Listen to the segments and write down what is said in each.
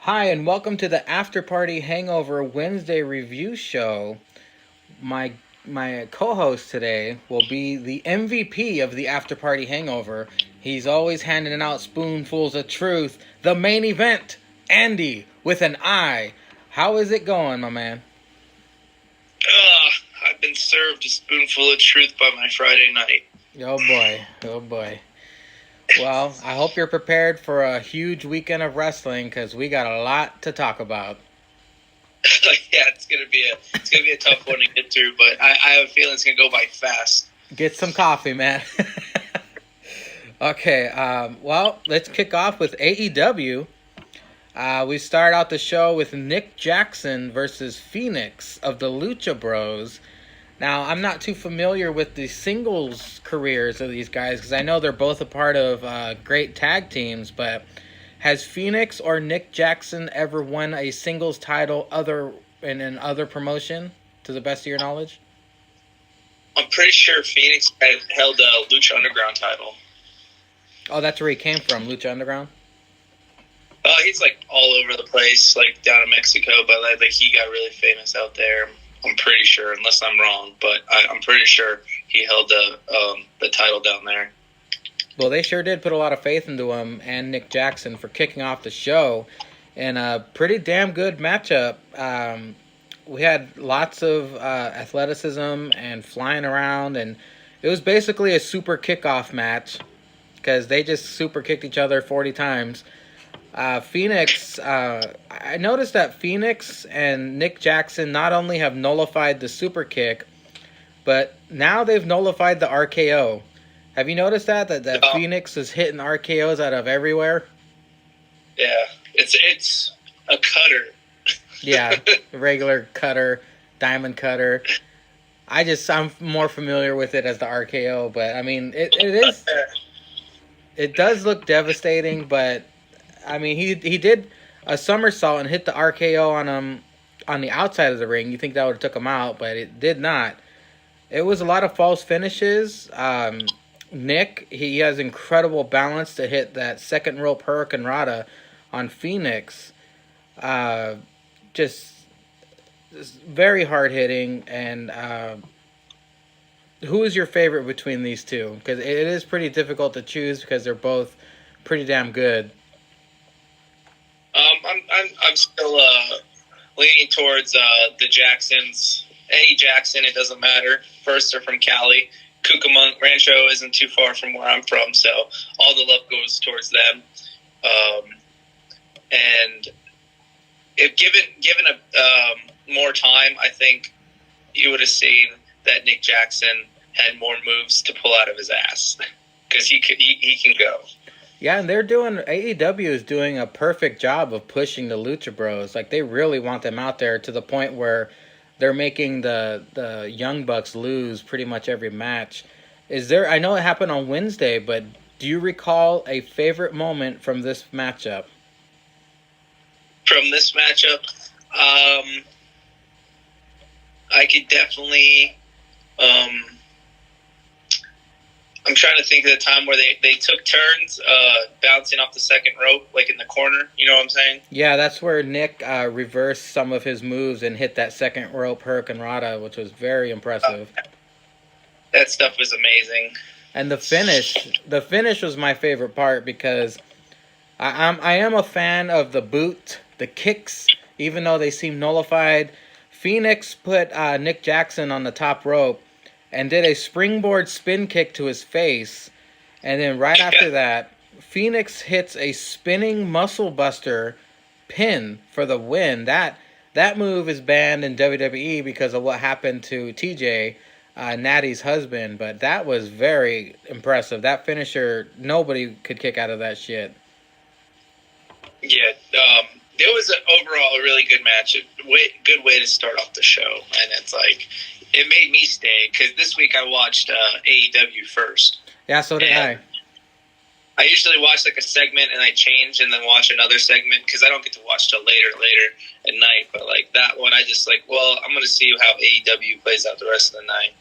Hi, and welcome to the After Party Hangover Wednesday review show. My my co-host today will be the MVP of the After Party Hangover. He's always handing out spoonfuls of truth. The main event, Andi with an I. How is it going, my man? I've been served a spoonful of truth by my Friday night. Oh boy, oh boy. Well, I hope you're prepared for a huge weekend of wrestling because we got a lot to talk about. Yeah, it's gonna be a tough one to get through, but I have a feeling it's gonna go by fast. Get some coffee, man. Okay, well, let's kick off with AEW. We start out the show with Nick Jackson versus Phoenix of the Lucha Bros. Now, I'm not too familiar with the singles careers of these guys because I know they're both a part of great tag teams, but has Phoenix or Nick Jackson ever won a singles title in another promotion, to the best of your knowledge? I'm pretty sure Phoenix had held a Lucha Underground title. Oh, that's where he came from, Lucha Underground? He's like all over the place, like down in Mexico, but like he got really famous out there. I'm pretty sure, unless I'm wrong, but I'm pretty sure he held the title down there. Well, they sure did put a lot of faith into him and Nick Jackson for kicking off the show in a pretty damn good matchup. We had lots of athleticism and flying around, and it was basically a super kickoff match because they just super kicked each other 40 times. Phoenix, I noticed that Phoenix and Nick Jackson not only have nullified the super kick, but now they've nullified the RKO. Have you noticed that Phoenix is hitting RKOs out of everywhere? Yeah, it's a cutter. Yeah, regular cutter, diamond cutter. I'm more familiar with it as the RKO, but I mean it does look devastating, but I mean he did a somersault and hit the RKO on him on the outside of the ring. You think that would have took him out, but it did not. It was a lot of false finishes. Nick, he has incredible balance to hit that second rope Hurricane Rana on Phoenix. Just very hard hitting. And who is your favorite between these two? Because it is pretty difficult to choose because they're both pretty damn good. I'm still leaning towards the Jacksons. Eddie Jackson, it doesn't matter. First, they're from Cali. Cucamonga Rancho isn't too far from where I'm from, so all the love goes towards them. And if given a more time, I think you would have seen that Nick Jackson had more moves to pull out of his ass because he can go. Yeah, and AEW is doing a perfect job of pushing the Lucha Bros. Like, they really want them out there to the point where they're making the Young Bucks lose pretty much every match. I know it happened on Wednesday, but do you recall a favorite moment from this matchup? From this matchup, I could definitely... I'm trying to think of the time where they took turns bouncing off the second rope, like in the corner. You know what I'm saying? Yeah, that's where Nick reversed some of his moves and hit that second rope Hurricane Rana, which was very impressive. That stuff was amazing. And the finish was my favorite part because I am a fan of the boot, the kicks, even though they seem nullified. Phoenix put Nick Jackson on the top rope and did a springboard spin kick to his face. And then right after that, Phoenix hits a spinning muscle buster pin for the win. That move is banned in WWE because of what happened to TJ, Natty's husband. But that was very impressive. That finisher, nobody could kick out of that shit. Yeah, it was overall a really good match. Good way to start off the show. And it's like... It made me stay, because this week I watched AEW first. Yeah, so did I. I usually watch like a segment and I change and then watch another segment, because I don't get to watch till later at night. But like that one, I just like, well, I'm going to see how AEW plays out the rest of the night.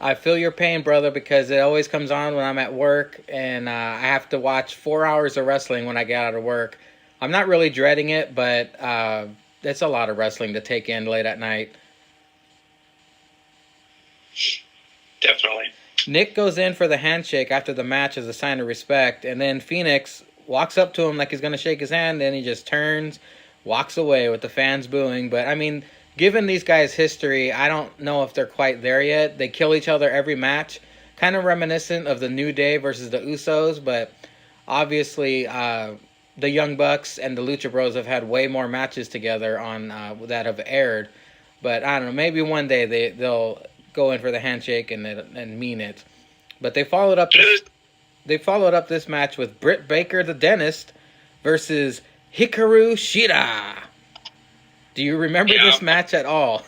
I feel your pain, brother, because it always comes on when I'm at work, and I have to watch 4 hours of wrestling when I get out of work. I'm not really dreading it, but it's a lot of wrestling to take in late at night. Definitely. Nick goes in for the handshake after the match as a sign of respect, and then Phoenix walks up to him like he's going to shake his hand, and he just turns, walks away with the fans booing. But, I mean, given these guys' history, I don't know if they're quite there yet. They kill each other every match, kind of reminiscent of the New Day versus the Usos, but obviously the Young Bucks and the Lucha Bros have had way more matches together on that have aired. But, I don't know, maybe one day they'll go in for the handshake and mean it. But they followed up this match with Britt Baker, the dentist, versus Hikaru Shida. Do you remember this match at all?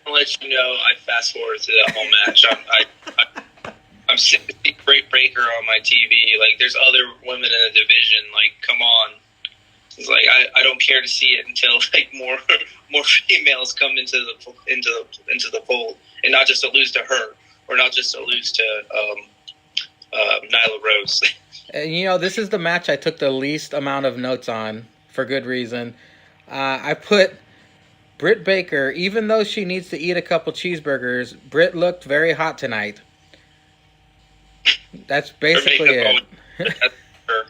I'll let you know. I fast forward to that whole match. I'm sick to see Britt Baker on my TV. Like, there's other women in the division. Like, come on. It's like I don't care to see it until like more females come into the fold, and not just to lose to her, or not just to lose to Nyla Rose. And, you know, this is the match I took the least amount of notes on for good reason. I put Britt Baker, even though she needs to eat a couple cheeseburgers, Britt looked very hot tonight. That's basically it. That's her.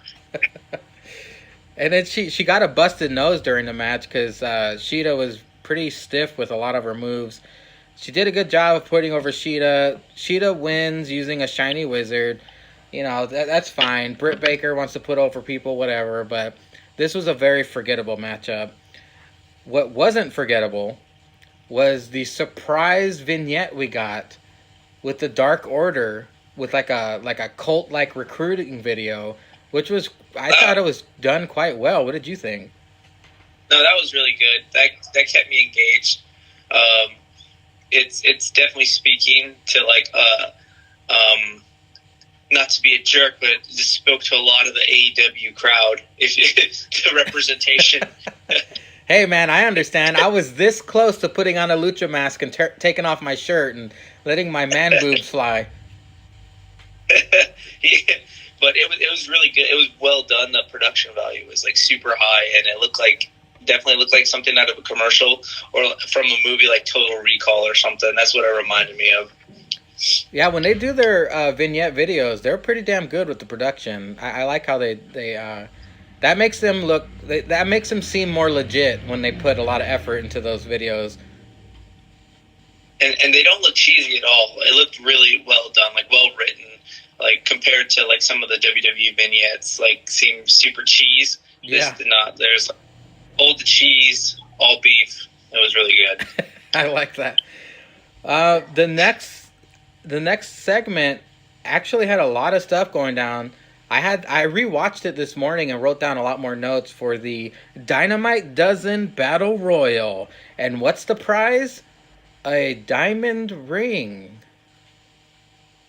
And then she got a busted nose during the match because Shida was pretty stiff with a lot of her moves. She did a good job of putting over Shida. Shida wins using a shiny wizard. You know, that's fine. Britt Baker wants to put over people, whatever. But this was a very forgettable matchup. What wasn't forgettable was the surprise vignette we got with the Dark Order with like a cult-like recruiting video, which was, I thought it was done quite well. What did you think? No, that was really good. That kept me engaged. It's definitely speaking to like not to be a jerk, but it just spoke to a lot of the AEW crowd. The representation. Hey man, I understand. I was this close to putting on a lucha mask and taking off my shirt and letting my man boobs fly. Yeah. But it was really good. It was well done. The production value was like super high, and it definitely looked like something out of a commercial or from a movie like Total Recall or something. That's what it reminded me of. Yeah, when they do their vignette videos, they're pretty damn good with the production. I like how they that makes them look. That makes them seem more legit when they put a lot of effort into those videos. And they don't look cheesy at all. It looked really well done, like well written. Like compared to like some of the WWE vignettes, like seem super cheese. Yeah. This did not. There's like, hold the cheese, all beef. It was really good. I like that. The next segment actually had a lot of stuff going down. I rewatched it this morning and wrote down a lot more notes for the Dynamite Dozen Battle Royal. And what's the prize? A diamond ring.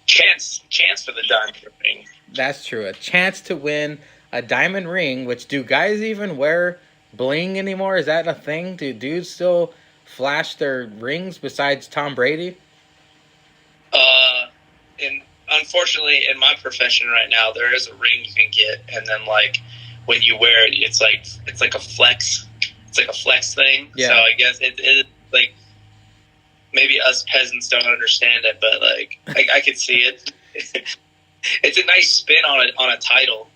Chance for the diamond ring. That's true. A chance to win a diamond ring, which do guys even wear bling anymore? Is that a thing? Do dudes still flash their rings besides Tom Brady? And unfortunately, in my profession right now, there is a ring you can get, and then like when you wear it, it's like a flex. It's like a flex thing. Yeah. So I guess it like. Maybe us peasants don't understand it, but like I could see it. It's a nice spin on a title,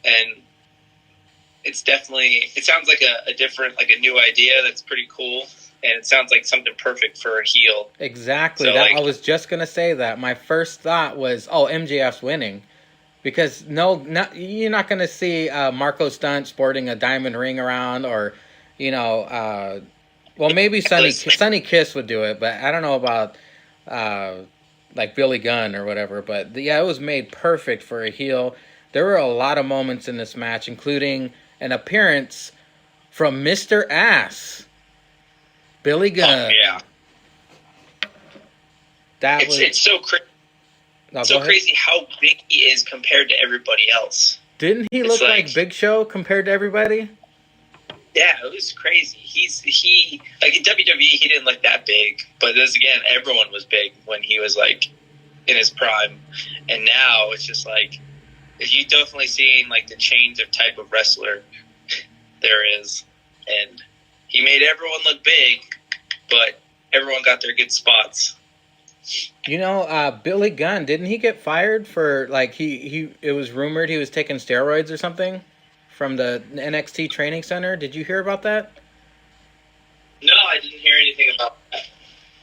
and it sounds like a different, like a new idea that's pretty cool, and it sounds like something perfect for a heel. Exactly. So, I was just gonna say that. My first thought was, MJF's winning, because you're not gonna see Marco Stunt sporting a diamond ring around, or well, maybe Sonny Kiss would do it, but I don't know about like Billy Gunn or whatever. But yeah, it was made perfect for a heel. There were a lot of moments in this match, including an appearance from Mr. Ass, Billy Gunn. Oh, yeah. It's so crazy. No, crazy how big he is compared to everybody else. Didn't he look like Big Show compared to everybody? Yeah, it was crazy. He like in WWE, he didn't look that big, but again, everyone was big when he was like in his prime, and now it's just like you definitely seeing like the change of type of wrestler there is. And he made everyone look big, but everyone got their good spots. You know, Billy Gunn, didn't he get fired for, like, it was rumored he was taking steroids or something from the NXT training center? Did you hear about that? No, I didn't hear anything about that.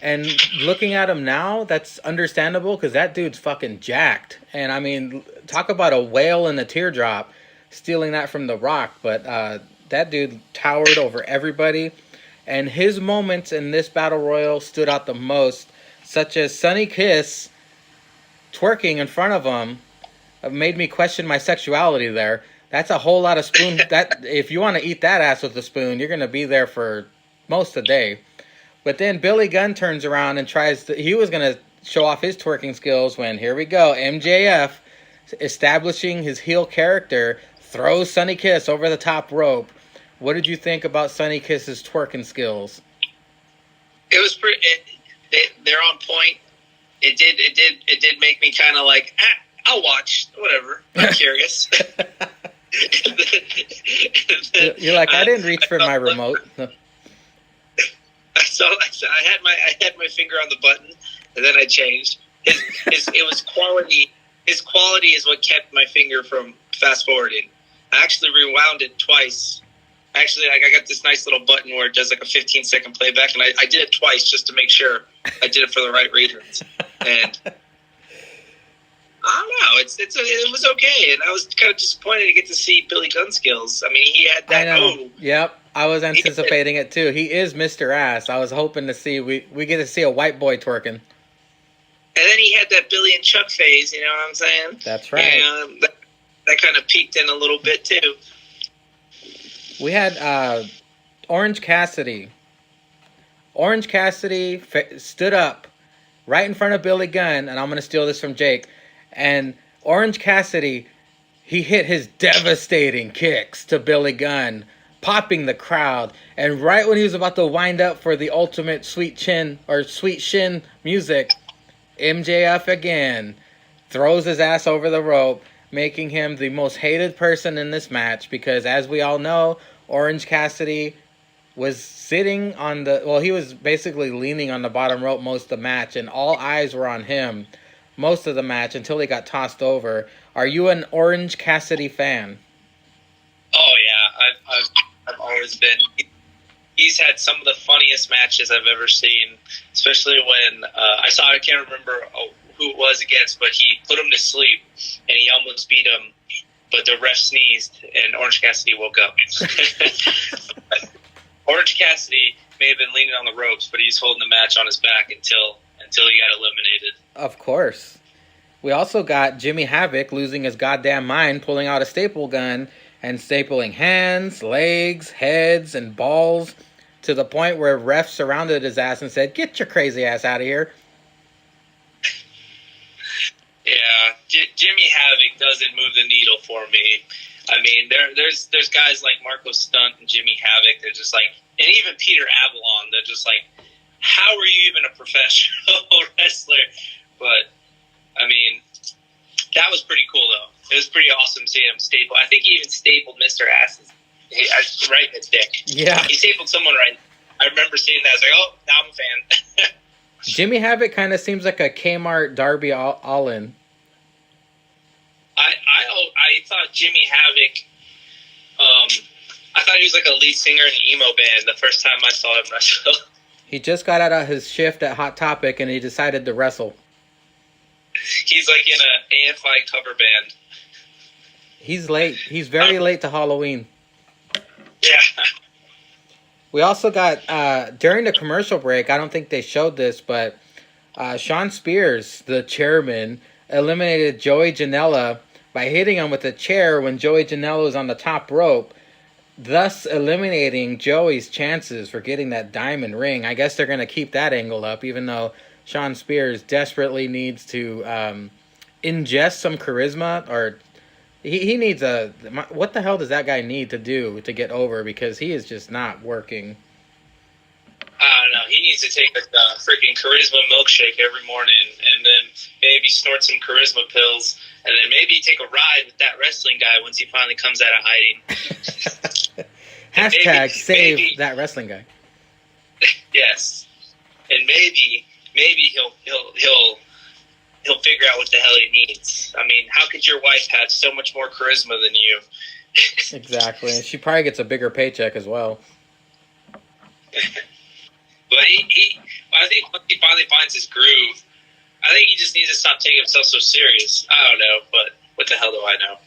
And looking at him now, that's understandable because that dude's fucking jacked. And I mean, talk about a whale in a teardrop, stealing that from The Rock. But that dude towered over everybody. And his moments in this Battle Royal stood out the most, such as Sonny Kiss twerking in front of him, made me question my sexuality there. That's a whole lot of spoon. That if you want to eat that ass with a spoon, you're going to be there for most of the day. But then Billy Gunn turns around and he was going to show off his twerking skills when, here we go, MJF, establishing his heel character, throws Sonny Kiss over the top rope. What did you think about Sonny Kiss's twerking skills? It was pretty. They're on point. It did make me kind of like, I'll watch, whatever. I'm curious. You're like, I didn't reach for my remote. So I had my finger on the button, and then I changed. It was quality. His quality is what kept my finger from fast forwarding. I actually rewound it twice. Actually, I got this nice little button where it does like a 15-second playback, and I did it twice just to make sure I did it for the right reasons. And I don't know, it was okay, and I was kind of disappointed to get to see Billy Gunn skills. I mean, he had that. I know. Yep, I was anticipating it too. He is Mr. Ass. I was hoping to see we get to see a white boy twerking. And then he had that Billy and Chuck phase. You know what I'm saying? That's right. And that kind of peaked in a little bit too. We had Orange Cassidy. Orange Cassidy stood up right in front of Billy Gunn, and I'm going to steal this from Jake. And Orange Cassidy, he hit his devastating kicks to Billy Gunn, popping the crowd. And right when he was about to wind up for the ultimate sweet shin music, MJF again throws his ass over the rope, making him the most hated person in this match because, as we all know, Orange Cassidy was sitting on he was basically leaning on the bottom rope most of the match, and all eyes were on him most of the match until he got tossed over. Are you an Orange Cassidy fan? Oh, yeah. I've always been. He's had some of the funniest matches I've ever seen, especially when I can't remember who it was against, but he put him to sleep, and he almost beat him, but the ref sneezed, and Orange Cassidy woke up. Orange Cassidy may have been leaning on the ropes, but he's holding the match on his back until he got eliminated. Of course. We also got Jimmy Havoc losing his goddamn mind, pulling out a staple gun and stapling hands, legs, heads, and balls to the point where refs surrounded his ass and said, "Get your crazy ass out of here." Yeah, Jimmy Havoc doesn't move the needle for me. I mean, there's guys like Marco Stunt and Jimmy Havoc. They're just like, and even Peter Avalon. They're just like, how are you even a professional wrestler? But I mean, that was pretty cool though. It was pretty awesome seeing him staple. I think he even stapled Mr. Ass's right in his dick. Yeah, he stapled someone right. I remember seeing that. I was like, oh, now I'm a fan. Jimmy Havoc kind of seems like a Kmart Darby Allin. I thought Jimmy Havoc, I thought he was like a lead singer in an emo band the first time I saw him wrestle. He just got out of his shift at Hot Topic and he decided to wrestle. He's like in a AFI cover band. He's late. He's very late to Halloween. Yeah. We also got, during the commercial break, I don't think they showed this, but Sean Spears, the chairman, eliminated Joey Janela by hitting him with a chair when Joey Janela was on the top rope, thus eliminating Joey's chances for getting that diamond ring. I guess they're going to keep that angle up, even though Sean Spears desperately needs to ingest some charisma, or he needs what the hell does that guy need to do to get over, because he is just not working. I don't know. He needs to take a freaking charisma milkshake every morning, and then maybe snort some charisma pills, and then maybe take a ride with that wrestling guy once he finally comes out of hiding. Hashtag save that wrestling guy. Yes, and maybe he'll figure out what the hell he needs. I mean, how could your wife have so much more charisma than you? Exactly, and she probably gets a bigger paycheck as well. But I think once he finally finds his groove, I think he just needs to stop taking himself so serious. I don't know, but what the hell do I know?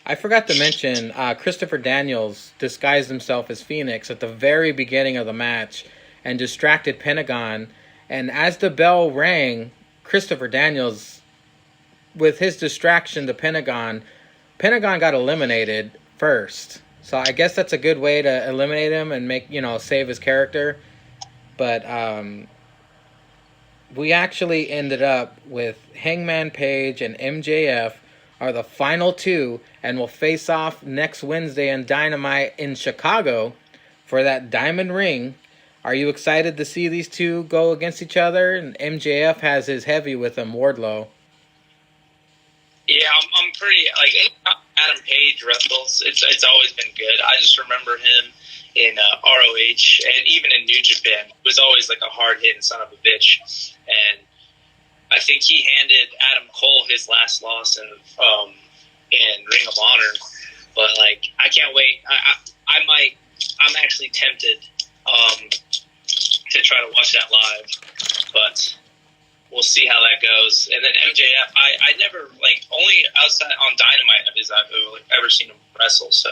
I forgot to mention, Christopher Daniels disguised himself as Phoenix at the very beginning of the match and distracted Pentagon. And as the bell rang, Christopher Daniels, with his distraction to Pentagon got eliminated first. So I guess that's a good way to eliminate him and save his character. But we actually ended up with Hangman Page and MJF are the final two and will face off next Wednesday in Dynamite in Chicago for that diamond ring. Are you excited to see these two go against each other? And MJF has his heavy with him, Wardlow. Yeah, I'm pretty, Adam Page wrestles. It's always been good. I just remember him in ROH and even in New Japan. He was always like a hard-hitting son of a bitch. And I think he handed Adam Cole his last loss in Ring of Honor. But, I can't wait. I'm actually tempted to try to watch that live. But we'll see how that goes. And then MJF, I never, only outside on Dynamite is I've ever seen him wrestle. So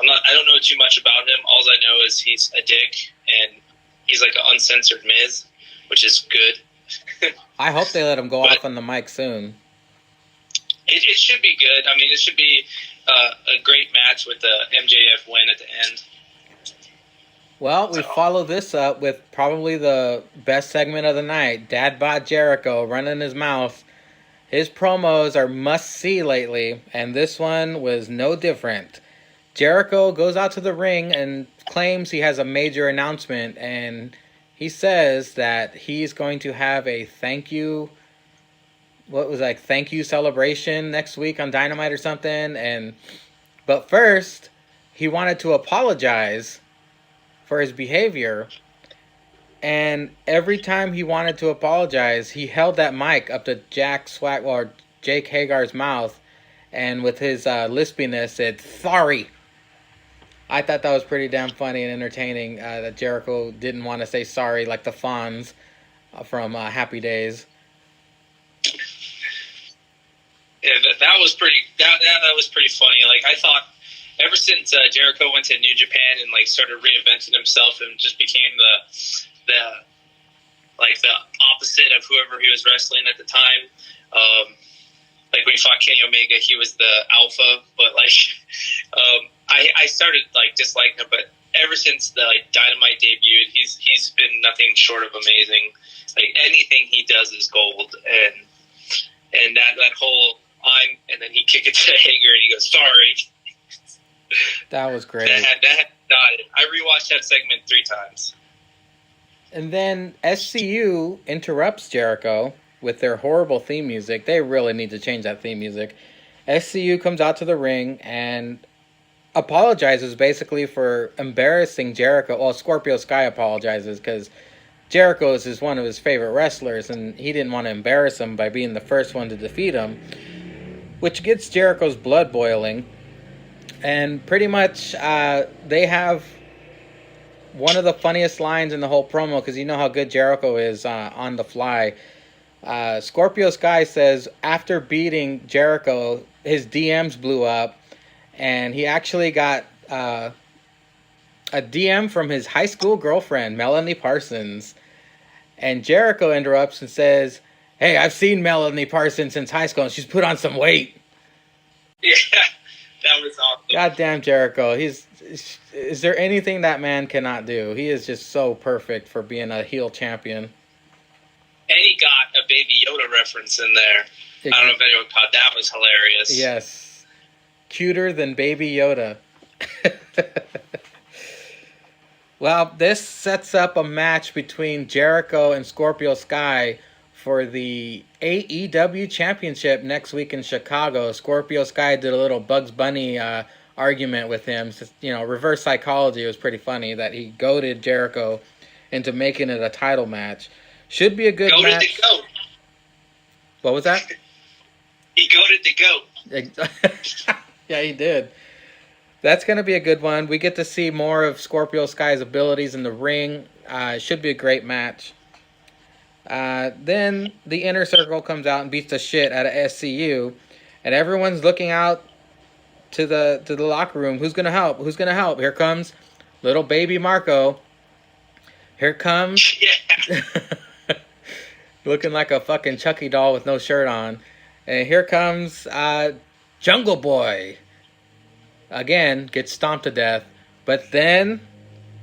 I don't know too much about him. All I know is he's a dick, and he's like an uncensored Miz, which is good. I hope they let him go off on the mic soon. It should be good. I mean, it should be a great match with the MJF win at the end. Well, we follow this up with probably the best segment of the night. Dad Bod Jericho running his mouth. His promos are must-see lately, and this one was no different. Jericho goes out to the ring and claims he has a major announcement, and he says that he's going to have a thank you celebration next week on Dynamite or something. But first, he wanted to apologize for his behavior, and every time he wanted to apologize, he held that mic up to Jake Hagar's mouth, and with his lispiness said, "Sorry." I thought that was pretty damn funny and entertaining, that Jericho didn't want to say sorry like the Fonz from Happy Days. Yeah, that was pretty. That was pretty funny. I thought ever since Jericho went to New Japan and started reinventing himself and just became the opposite of whoever he was wrestling at the time. When he fought Kenny Omega, he was the alpha. But I started disliking him. But ever since the Dynamite debuted, he's been nothing short of amazing. Anything he does is gold. And that whole and then he kick it to Hager and he goes, "Sorry." That was great. That had died. I rewatched that segment 3 times. And then SCU interrupts Jericho with their horrible theme music. They really need to change that theme music. SCU comes out to the ring and apologizes basically for embarrassing Jericho. Well, Scorpio Sky apologizes because Jericho is one of his favorite wrestlers, and he didn't want to embarrass him by being the first one to defeat him, which gets Jericho's blood boiling. And pretty much they have one of the funniest lines in the whole promo, because you know how good Jericho is on the fly. Scorpio Sky says after beating Jericho, his DMs blew up, and he actually got a DM from his high school girlfriend, Melanie Parsons. And Jericho interrupts and says, "Hey, I've seen Melanie Parsons since high school, and she's put on some weight." Yeah. That was awesome. Goddamn Jericho. Is there anything that man cannot do? He is just so perfect for being a heel champion. And he got a Baby Yoda reference in there. I don't know if anyone caught that. Was hilarious. Yes. Cuter than Baby Yoda. Well, this sets up a match between Jericho and Scorpio Sky for the AEW Championship next week in Chicago. Scorpio Sky did a little Bugs Bunny argument with him. Just, reverse psychology was pretty funny that he goaded Jericho into making it a title match. Should be a good match. The goat. What was that? He goaded the goat. Yeah, he did. That's going to be a good one. We get to see more of Scorpio Sky's abilities in the ring. It should be a great match. Then the Inner Circle comes out and beats the shit out of SCU. And everyone's looking out to the locker room. Who's going to help? Who's going to help? Here comes little baby Marco. Here comes... Yeah. Looking like a fucking Chucky doll with no shirt on. And here comes Jungle Boy. Again, gets stomped to death. But then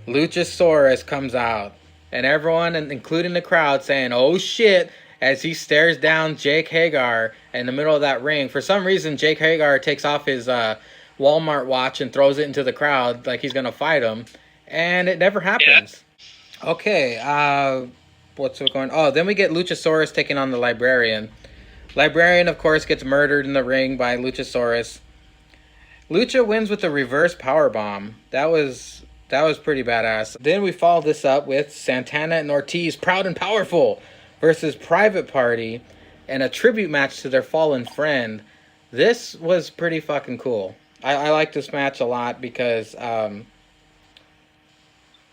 Luchasaurus comes out. And everyone, including the crowd, saying, "Oh shit," as he stares down Jake Hagar in the middle of that ring. For some reason, Jake Hagar takes off his Walmart watch and throws it into the crowd like he's going to fight him. And it never happens. Yeah. Okay, what's going on? Oh, then we get Luchasaurus taking on the Librarian. Librarian, of course, gets murdered in the ring by Luchasaurus. Lucha wins with a reverse powerbomb. That was pretty badass. Then we follow this up with Santana and Ortiz, Proud and Powerful, versus Private Party, and a tribute match to their fallen friend. This was pretty fucking cool. I like this match a lot because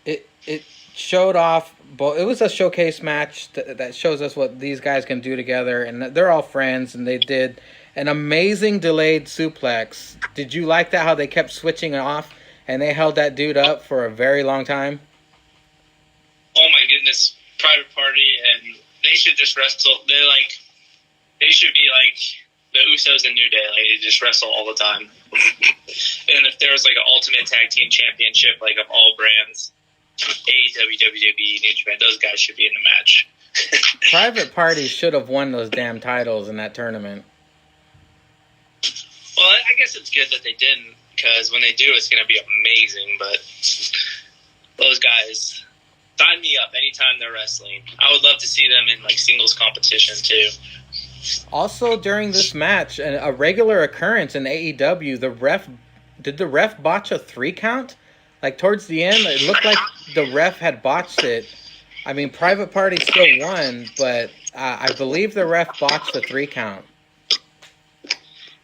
it showed off. It was a showcase match that shows us what these guys can do together, and they're all friends, and they did an amazing delayed suplex. Did you like that, how they kept switching off, and they held that dude up for a very long time? Oh my goodness, Private Party, and they should just wrestle. They should be like the Usos and New Day, like they just wrestle all the time. And if there was like an Ultimate Tag Team Championship, like of all brands, AEW, WWE, New Japan, those guys should be in the match. Private Party should have won those damn titles in that tournament. Well, I guess it's good that they didn't, because when they do, it's going to be amazing. But those guys, sign me up anytime they're wrestling. I would love to see them in like singles competition too. Also, during this match, a regular occurrence in AEW, did the ref botch a 3 count? Like towards the end, it looked like the ref had botched it. I mean, Private Party still won, but I believe the ref botched the 3 count.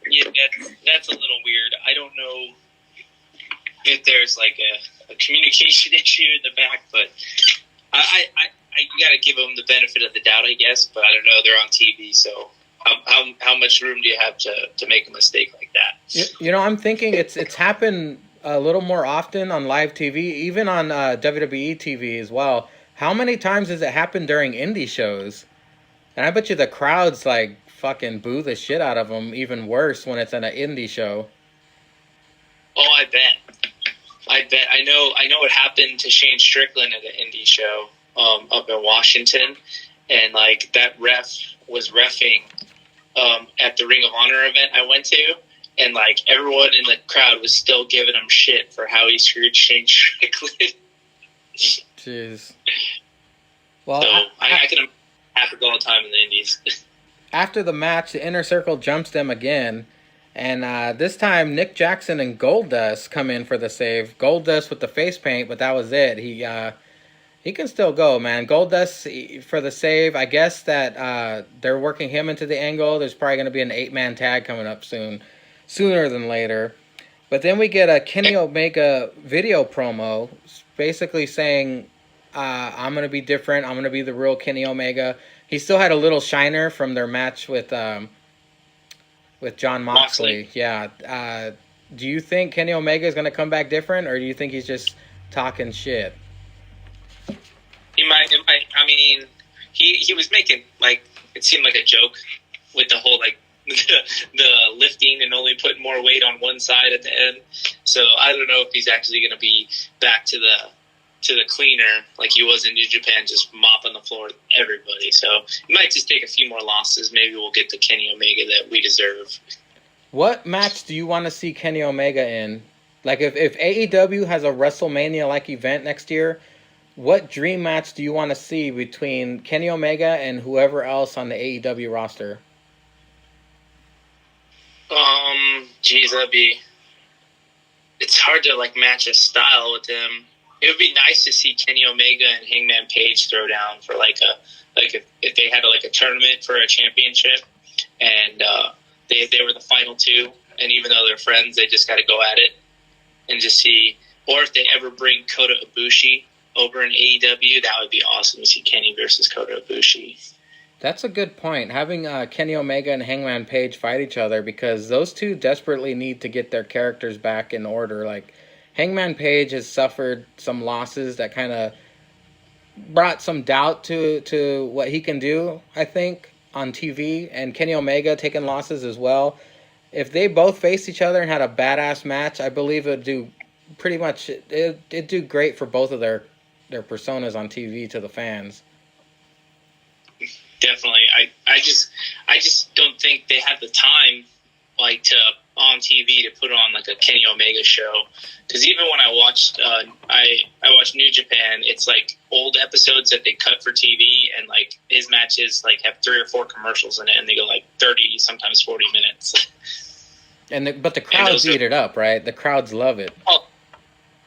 Yeah, that's a little weird. I don't know if there's like a communication issue in the back, but I you got to give them the benefit of the doubt, I guess. But I don't know. They're on TV, so how much room do you have to make a mistake like that? I'm thinking it's happened a little more often on live TV, even on WWE TV as well. How many times has it happened during indie shows? And I bet you the crowd's like fucking boo the shit out of them, even worse when it's in an indie show. Oh, I bet. I know what happened to Shane Strickland at an indie show up in Washington, and like that ref was reffing at the Ring of Honor event I went to, and like everyone in the crowd was still giving him shit for how he screwed Shane Strickland. Jeez. Well, so I can happen all the time in the indies. After the match, the Inner Circle jumps them again, and this time Nick Jackson and Goldust come in for the save. Goldust with the face paint, but that was it. He can still go, man. Goldust for the save. I guess that they're working him into the angle. There's probably going to be an 8-man tag coming up sooner than later. But then we get a Kenny Omega video promo, basically saying, I'm going to be different. I'm going to be the real Kenny Omega. He still had a little shiner from their match with Jon Moxley. Yeah. Do you think Kenny Omega is going to come back different, or do you think he's just talking shit? He might. I mean, he was making, like, it seemed like a joke with the whole, like, the lifting and only putting more weight on one side at the end. So I don't know if he's actually going to be back to the cleaner like he was in New Japan, just mopping the floor with everybody. So it might just take a few more losses. Maybe we'll get the Kenny Omega that we deserve. What match do you want to see Kenny Omega in? Like if AEW has a WrestleMania-like event next year, what dream match do you want to see between Kenny Omega and whoever else on the AEW roster? Geez, that'd be it's hard to like match a style with him. It would be nice to see Kenny Omega and Hangman Page throw down for like if they had like a tournament for a championship, and they were the final two, and even though they're friends, they just got to go at it and just see. Or if they ever bring Kota Ibushi over in AEW, that would be awesome to see Kenny versus Kota Ibushi. That's a good point. Having Kenny Omega and Hangman Page fight each other, because those two desperately need to get their characters back in order. Like, Hangman Page has suffered some losses that kind of brought some doubt to what he can do, I think, on TV. And Kenny Omega taking losses as well. If they both faced each other and had a badass match, I believe it would do pretty much, it'd do great for both of their personas on TV to the fans. Definitely. I just don't think they have the time like to on TV to put on like a Kenny Omega show, because even when I watched I watched New Japan, it's like old episodes that they cut for TV, and like his matches like have 3 or 4 commercials in it, and they go like 30, sometimes 40 minutes. But the crowds eat it up, right? The crowds love it. Oh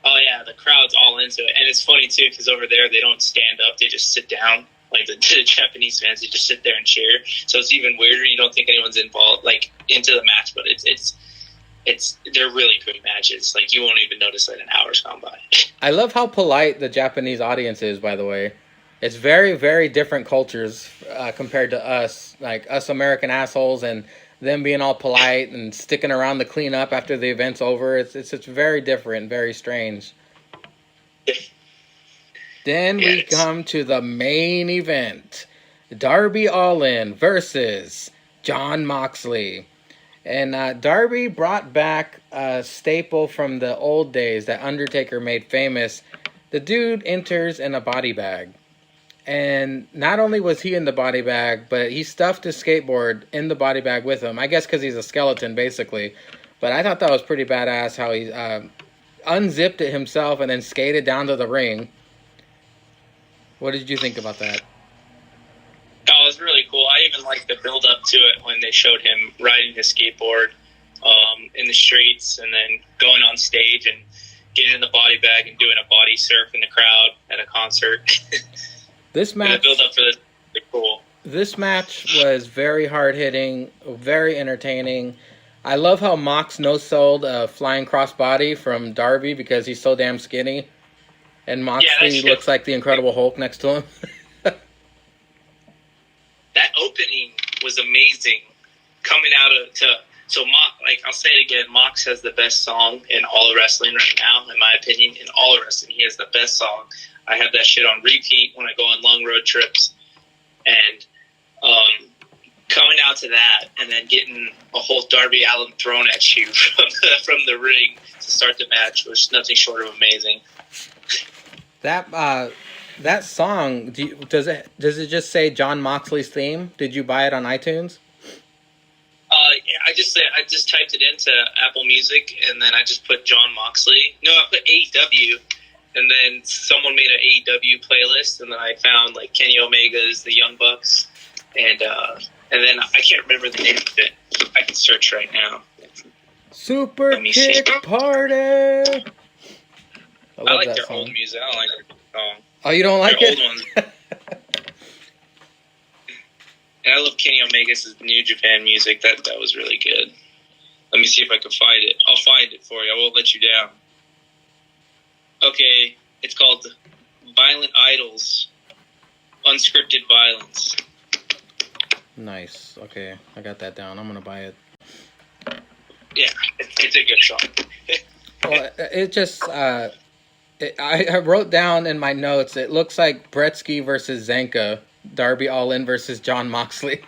yeah, the crowd's all into it, and it's funny too because over there they don't stand up; they just sit down. Like the Japanese fans, they just sit there and cheer. So it's even weirder. You don't think anyone's involved, like into the match, but they're really great matches. Like you won't even notice that an hour's gone by. I love how polite the Japanese audience is. By the way, it's very, very different cultures compared to us, like us American assholes, and them being all polite and sticking around to clean up after the event's over. It's very different, very strange. Then we come to the main event. Darby Allin versus Jon Moxley. And Darby brought back a staple from the old days that Undertaker made famous. The dude enters in a body bag. And not only was he in the body bag, but he stuffed his skateboard in the body bag with him. I guess because he's a skeleton, basically. But I thought that was pretty badass how he unzipped it himself and then skated down to the ring. What did you think about that? Oh, it was really cool. I even liked the build up to it when they showed him riding his skateboard in the streets and then going on stage and getting in the body bag and doing a body surf in the crowd at a concert. This match, the build up for this was really cool. This match was very hard hitting, very entertaining. I love how Mox no-sold a flying crossbody from Darby because he's so damn skinny. And Moxley looks like the Incredible Hulk next to him. That opening was amazing. Coming out I'll say it again, Mox has the best song in all of wrestling right now, in my opinion. In all of wrestling, he has the best song. I have that shit on repeat when I go on long road trips. And coming out to that and then getting a whole Darby Allin thrown at you from the ring to start the match was nothing short of amazing. That song, does it just say Jon Moxley's theme? Did you buy it on iTunes? I just typed it into Apple Music and then I just put Jon Moxley. No, I put AEW, and then someone made an AEW playlist, and then I found like Kenny Omega's The Young Bucks, and then I can't remember the name of it. I can search right now. Super Kick Party. I like their old music. I don't like their song. Oh, you don't like their it? Old ones. And I love Kenny Omega's New Japan music. That was really good. Let me see if I can find it. I'll find it for you. I won't let you down. Okay, it's called Violent Idols. Unscripted Violence. Nice. Okay, I got that down. I'm going to buy it. Yeah, it's a good song. Well, it just... I wrote down in my notes, it looks like Bretsky versus Zanka, Darby Allin versus Jon Moxley.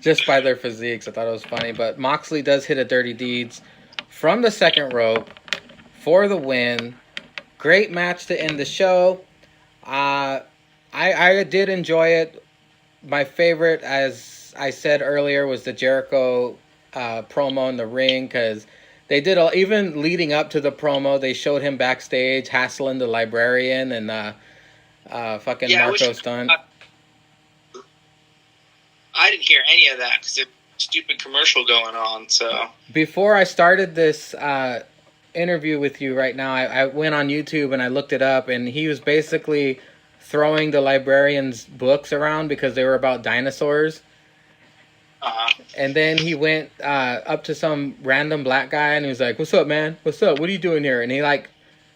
Just by their physiques, I thought it was funny. But Moxley does hit a Dirty Deeds from the second rope for the win. Great match to end the show. I did enjoy it. My favorite, as I said earlier, was the Jericho promo in the ring, because they did even leading up to the promo, they showed him backstage hassling the librarian and fucking Marco Stunt. I didn't hear any of that because it stupid commercial going on. So before I started this interview with you right now, I went on YouTube and I looked it up, and he was basically throwing the librarian's books around because they were about dinosaurs. And then he went up to some random black guy and he was like, "What's up, man? What's up? What are you doing here?" And he like,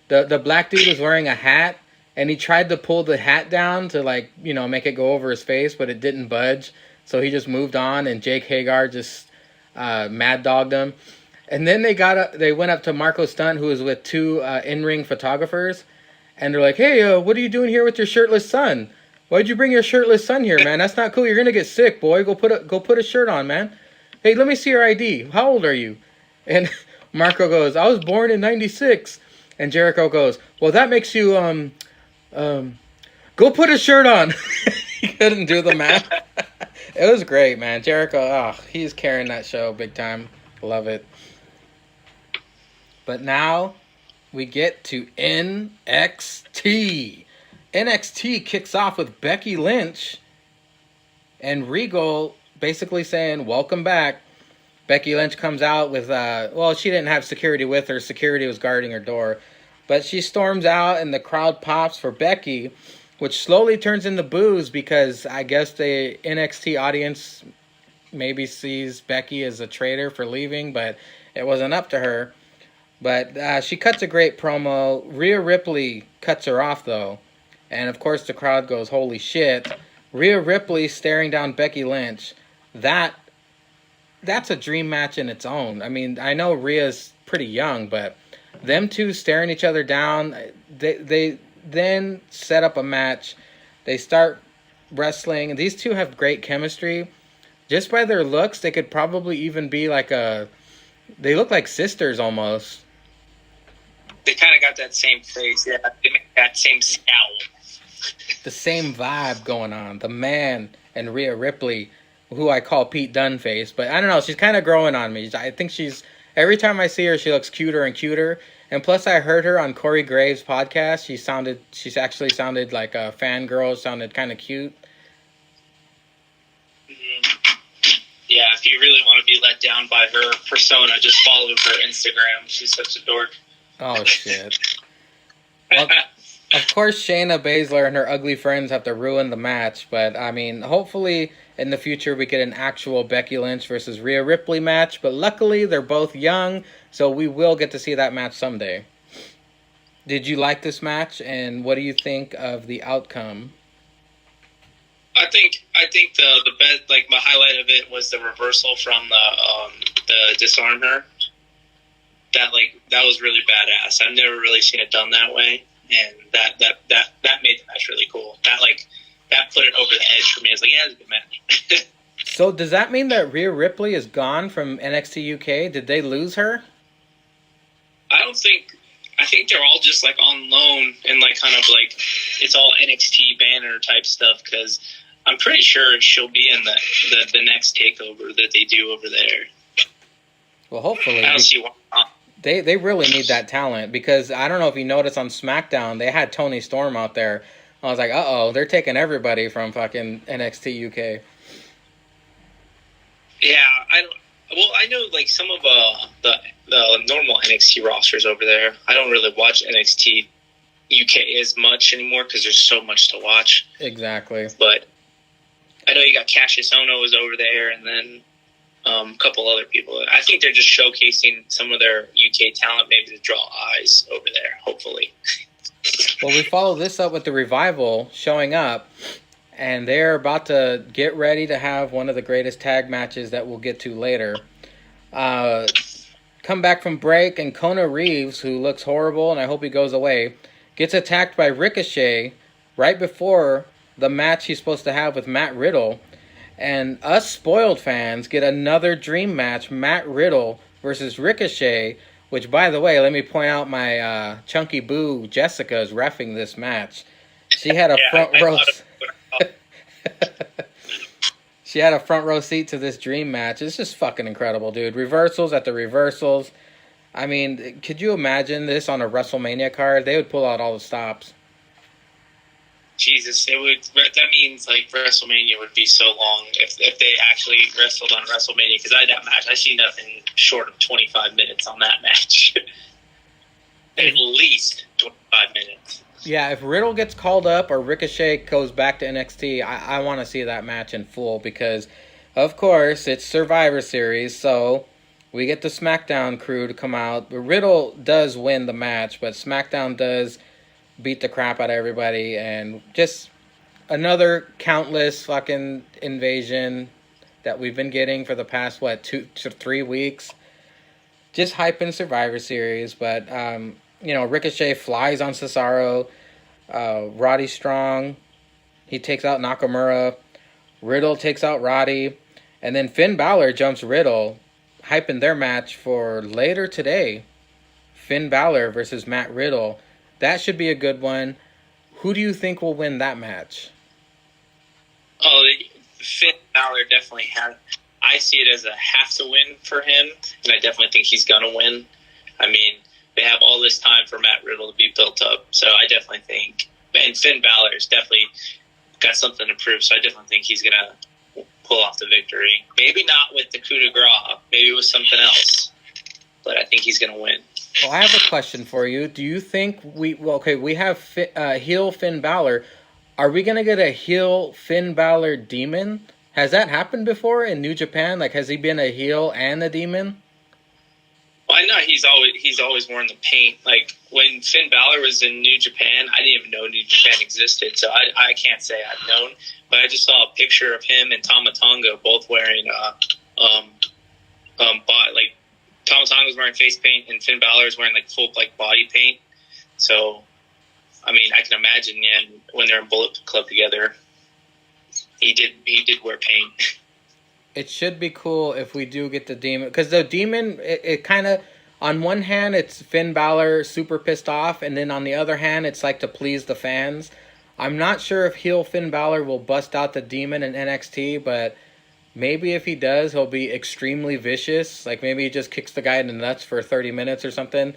the black dude was wearing a hat, and he tried to pull the hat down to like, you know, make it go over his face, but it didn't budge. So he just moved on, and Jake Hagar just mad dogged him. And then they went up to Marco Stunt, who was with two in-ring photographers, and they're like, "Hey, what are you doing here with your shirtless son? Why'd you bring your shirtless son here, man? That's not cool. You're gonna get sick, boy. Go put a shirt on, man. Hey, let me see your ID. How old are you?" And Marco goes, "I was born in '96." And Jericho goes, "Well, that makes you go put a shirt on." He couldn't do the math. It was great, man. Jericho, he's carrying that show big time. Love it. But now we get to NXT. NXT kicks off with Becky Lynch and Regal basically saying, "Welcome back." Becky Lynch comes out with, she didn't have security with her. Security was guarding her door. But she storms out and the crowd pops for Becky, which slowly turns into boos because I guess the NXT audience maybe sees Becky as a traitor for leaving, but it wasn't up to her. But she cuts a great promo. Rhea Ripley cuts her off, though. And, of course, the crowd goes, "Holy shit." Rhea Ripley staring down Becky Lynch. That's a dream match in its own. I mean, I know Rhea's pretty young, but them two staring each other down, they then set up a match. They start wrestling. And these two have great chemistry. Just by their looks, they could probably even be like they look like sisters almost. They kind of got that same face. Yeah, they make that same scowl. The same vibe going on. The Man and Rhea Ripley, who I call Pete Dunne face, but I don't know. She's kind of growing on me. I think every time I see her, she looks cuter and cuter. And plus, I heard her on Corey Graves' podcast. She's actually sounded like a fangirl. Sounded kind of cute. Yeah, if you really want to be let down by her persona, just follow her Instagram. She's such a dork. Oh shit. Well, of course, Shayna Baszler and her ugly friends have to ruin the match, but I mean, hopefully in the future we get an actual Becky Lynch versus Rhea Ripley match, but luckily they're both young, so we will get to see that match someday. Did you like this match, and what do you think of the outcome? I think the best, like, my highlight of it was the reversal from the disarm her. That was really badass. I've never really seen it done that way, and that made the match really cool. That put it over the edge for me. I was like, yeah, it's a good match. So does that mean that Rhea Ripley is gone from NXT UK? Did they lose her? I think they're all just like on loan and like kind of like it's all NXT banner type stuff because I'm pretty sure she'll be in the next takeover that they do over there. Well, hopefully. I don't see why not. They really need that talent because I don't know if you noticed on SmackDown, they had Toni Storm out there. I was like, they're taking everybody from fucking NXT UK. Yeah, I know like some of the normal NXT rosters over there. I don't really watch NXT UK as much anymore because there's so much to watch. Exactly. But I know you got Cassius Ohno is over there, and then a couple other people. I think they're just showcasing some of their UK talent, maybe to draw eyes over there, hopefully. Well, we follow this up with the Revival showing up, and they're about to get ready to have one of the greatest tag matches that we'll get to later. Come back from break, and Kona Reeves, who looks horrible, and I hope he goes away, gets attacked by Ricochet right before the match he's supposed to have with Matt Riddle. And us spoiled fans get another dream match, Matt Riddle versus Ricochet, which, by the way, let me point out my chunky boo Jessica is reffing this match. She had a front row. She had a front row seat to this dream match. It's just fucking incredible, dude. Reversals at the reversals. I mean, could you imagine this on a WrestleMania card? They would pull out all the stops. Jesus, that means like WrestleMania would be so long if they actually wrestled on WrestleMania, because that match, I see nothing short of 25 minutes on that match. At least 25 minutes. Yeah, if Riddle gets called up or Ricochet goes back to NXT, I want to see that match in full because, of course, it's Survivor Series, so we get the SmackDown crew to come out. Riddle does win the match, but SmackDown does beat the crap out of everybody, and just another countless fucking invasion that we've been getting for the past, 2 to 3 weeks. Just hyping Survivor Series, but, Ricochet flies on Cesaro. Roddy Strong, he takes out Nakamura. Riddle takes out Roddy. And then Finn Balor jumps Riddle, hyping their match for later today. Finn Balor versus Matt Riddle. That should be a good one. Who do you think will win that match? Oh, Finn Balor definitely has. I see it as a have to win for him, and I definitely think he's going to win. I mean, they have all this time for Matt Riddle to be built up, so I definitely think, and Finn Balor's definitely got something to prove, so I definitely think he's going to pull off the victory. Maybe not with the coup de grace, maybe with something else, but I think he's going to win. Well, I have a question for you. Do you think we have heel Finn Balor. Are we going to get a heel Finn Balor demon? Has that happened before in New Japan? Like, has he been a heel and a demon? Well, I know he's always worn the paint. Like, when Finn Balor was in New Japan, I didn't even know New Japan existed, so I can't say I've known. But I just saw a picture of him and Tama Tonga both wearing Tama Tonga's wearing face paint and Finn Balor's wearing like full like body paint. So, I mean, I can imagine, when they're in Bullet Club together, he did wear paint. It should be cool if we do get the demon, because the demon, it kind of, on one hand, it's Finn Balor super pissed off, and then on the other hand, it's like to please the fans. I'm not sure if heel Finn Balor will bust out the demon in NXT, but maybe if he does, he'll be extremely vicious. Like, maybe he just kicks the guy in the nuts for 30 minutes or something.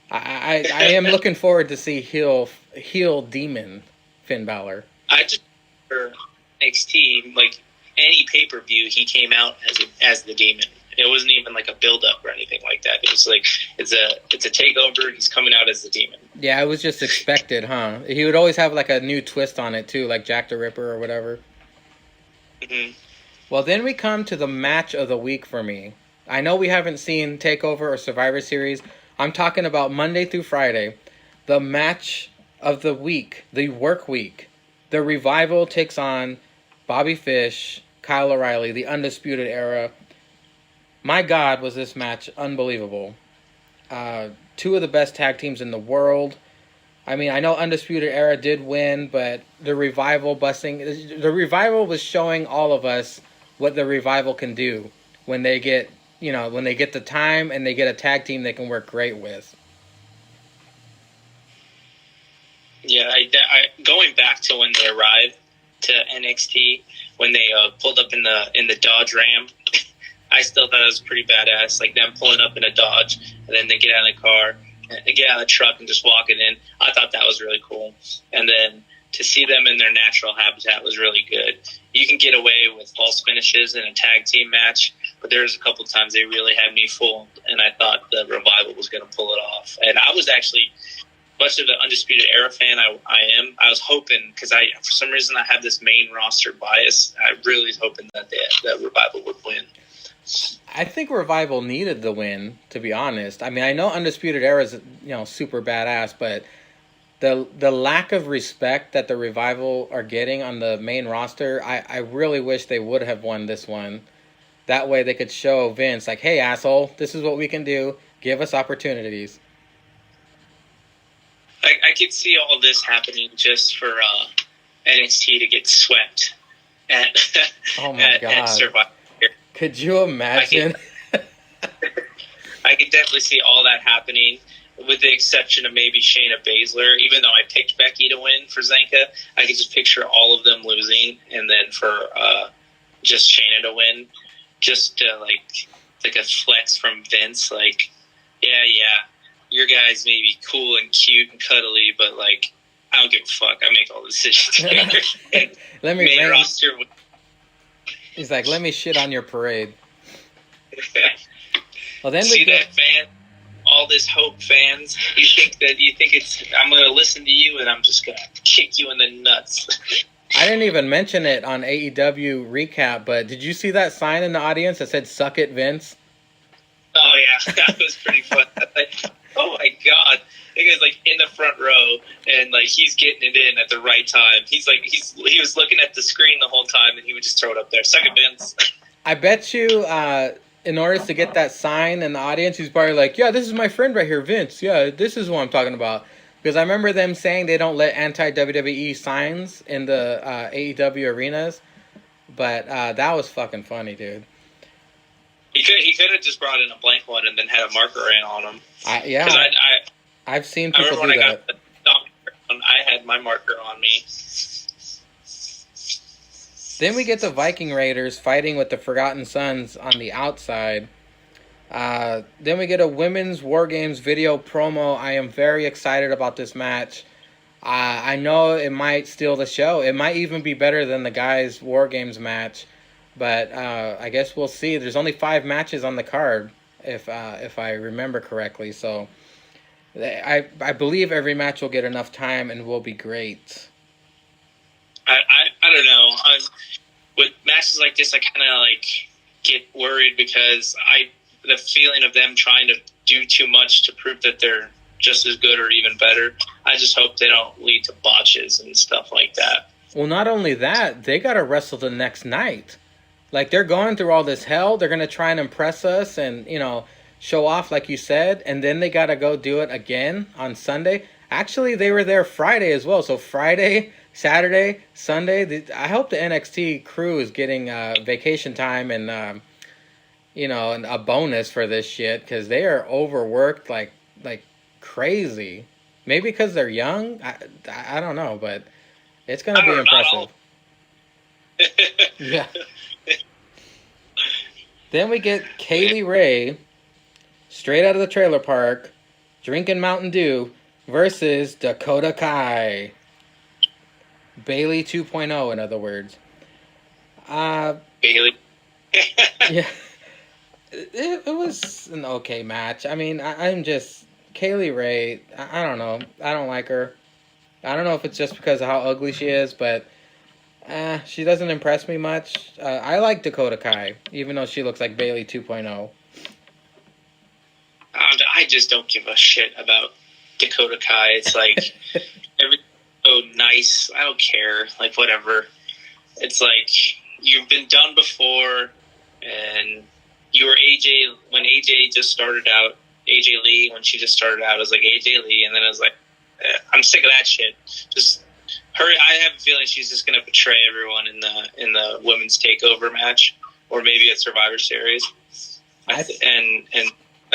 I am looking forward to see heel demon Finn Balor. I just, for NXT, like, any pay-per-view, he came out as the demon. It wasn't even like a build-up or anything like that. It was like, it's a takeover. He's coming out as the demon. Yeah, it was just expected, huh? He would always have like a new twist on it too, like Jack the Ripper or whatever. Mm-hmm. Well, then we come to the match of the week for me. I know we haven't seen TakeOver or Survivor Series. I'm talking about Monday through Friday. The match of the week, the work week. The Revival takes on Bobby Fish, Kyle O'Reilly, the Undisputed Era. My God, was this match unbelievable. Two of the best tag teams in the world. I mean, I know Undisputed Era did win, but the Revival was showing all of us what the Revival can do when they get the time and they get a tag team they can work great with. Yeah, going back to when they arrived to NXT, when they pulled up in the Dodge Ram, I still thought it was pretty badass. Like them pulling up in a Dodge and then they get out of the car, they get out of the truck and just walking in. I thought that was really cool. And then to see them in their natural habitat was really good. You can get away with false finishes in a tag team match, but there's a couple times they really had me fooled, and I thought the Revival was going to pull it off. And I was actually much of the Undisputed Era fan I was hoping, because for some reason I have this main roster bias. I really was hoping that Revival would win. I think Revival needed the win, to be honest. I mean, I know Undisputed Era is super badass, but the lack of respect that the Revival are getting on the main roster, I really wish they would have won this one. That way they could show Vince, like, hey, asshole, this is what we can do. Give us opportunities. I could see all this happening just for NXT to get swept at oh my God. At Survivor. Could you imagine? I could definitely see all that happening, with the exception of maybe Shayna Baszler. Even though I picked Becky to win for Zanka, I could just picture all of them losing, and then for just Shayna to win, just to, like a flex from Vince, like, yeah, your guys may be cool and cute and cuddly, but like, I don't give a fuck. I make all the decisions here. Let me main roster. He's like, let me shit on your parade. Well, then see that fan, all this hope fans. You think it's I'm gonna listen to you and I'm just gonna kick you in the nuts. I didn't even mention it on AEW recap, but did you see that sign in the audience that said "Suck it, Vince"? Oh yeah, that was pretty fun. Like, oh my god, the guy's like in the front row and like he's getting it in at the right time. He was looking at the screen the whole time and he would just throw it up there. Suck it, Vince. I bet you, in order to get that sign in the audience, he's probably like, "Yeah, this is my friend right here, Vince. Yeah, this is what I'm talking about." Because I remember them saying they don't let anti-WWE signs in the AEW arenas. But that was fucking funny, dude. He could have just brought in a blank one and then had a marker in on him. Yeah. I've seen people do that. I had my marker on me. Then we get the Viking Raiders fighting with the Forgotten Sons on the outside. Then we get a Women's War Games video promo. I am very excited about this match. I know it might steal the show. It might even be better than the guys' War Games match. But I guess we'll see. There's only 5 matches on the card, if I remember correctly. So I believe every match will get enough time and will be great. I don't know. With matches like this, I kind of like get worried because the feeling of them trying to do too much to prove that they're just as good or even better. I just hope they don't lead to botches and stuff like that. Well, not only that, they got to wrestle the next night. Like, they're going through all this hell. They're going to try and impress us and, show off, like you said. And then they got to go do it again on Sunday. Actually, they were there Friday as well. So Friday, Saturday, Sunday. I hope the NXT crew is getting vacation time and, and a bonus for this shit. Because they are overworked like crazy. Maybe because they're young. I don't know. But it's going to be impressive. Yeah. Then we get Kaylee Ray, straight out of the trailer park, drinking Mountain Dew, versus Dakota Kai. Bailey 2.0, in other words. Bailey. Yeah. It was an okay match. I mean, I'm just... Kaylee Ray, I don't know. I don't like her. I don't know if it's just because of how ugly she is, but... she doesn't impress me much. I like Dakota Kai, even though she looks like Bailey 2.0. I just don't give a shit about Dakota Kai. It's like, everything's so nice. I don't care. Like, whatever. It's like, you've been done before, and you were AJ, when AJ just started out, AJ Lee, when she just started out, I was like, AJ Lee, and then I was like, I'm sick of that shit. Just... her, I have a feeling she's just going to betray everyone in the women's takeover match, or maybe a Survivor Series, and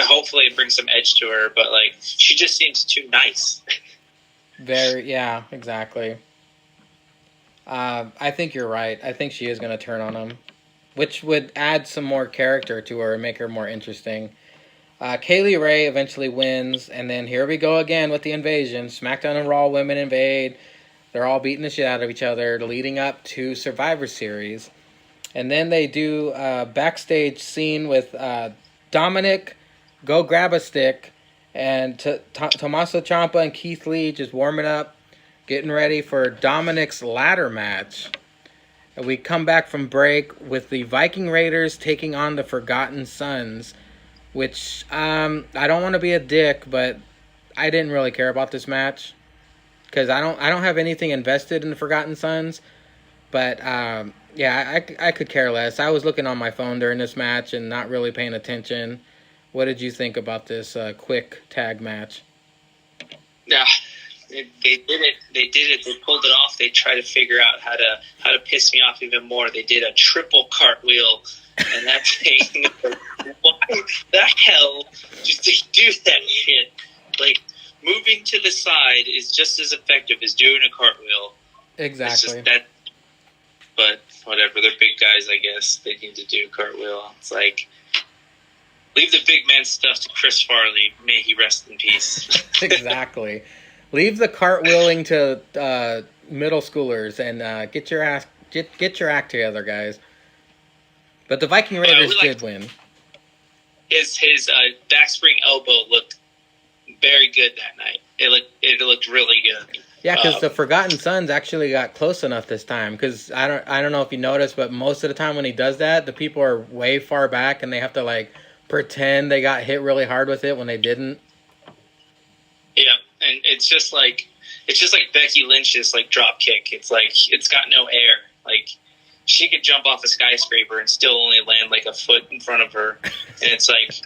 hopefully it brings some edge to her. But like, she just seems too nice. Yeah, exactly. I think you're right. I think she is going to turn on him, which would add some more character to her and make her more interesting. Kaylee Ray eventually wins, and then here we go again with the invasion. SmackDown and Raw women invade. They're all beating the shit out of each other, leading up to Survivor Series. And then they do a backstage scene with Dominic, Go Grab a Stick, and Tommaso Ciampa and Keith Lee just warming up, getting ready for Dominic's ladder match. And we come back from break with the Viking Raiders taking on the Forgotten Sons, which I don't want to be a dick, but I didn't really care about this match. Because I don't have anything invested in the Forgotten Sons. But, I could care less. I was looking on my phone during this match and not really paying attention. What did you think about this quick tag match? Yeah, they did it. They pulled it off. They tried to figure out how to piss me off even more. They did a triple cartwheel. And that thing, why the hell did they do that shit? Like... moving to the side is just as effective as doing a cartwheel. Exactly. It's just that, but whatever. They're big guys, I guess. They need to do a cartwheel. It's like, leave the big man stuff to Chris Farley. May he rest in peace. Exactly. Leave the cartwheeling to middle schoolers and get your act together, guys. But the Viking Raiders did win. His back spring elbow looked very good that night. It looked really good. Yeah, because the Forgotten Sons actually got close enough this time. Because I don't know if you noticed, but most of the time when he does that, the people are way far back and they have to like pretend they got hit really hard with it when they didn't. Yeah, and it's just like Becky Lynch's like drop kick. It's like it's got no air. Like she could jump off a skyscraper and still only land like a foot in front of her. And it's like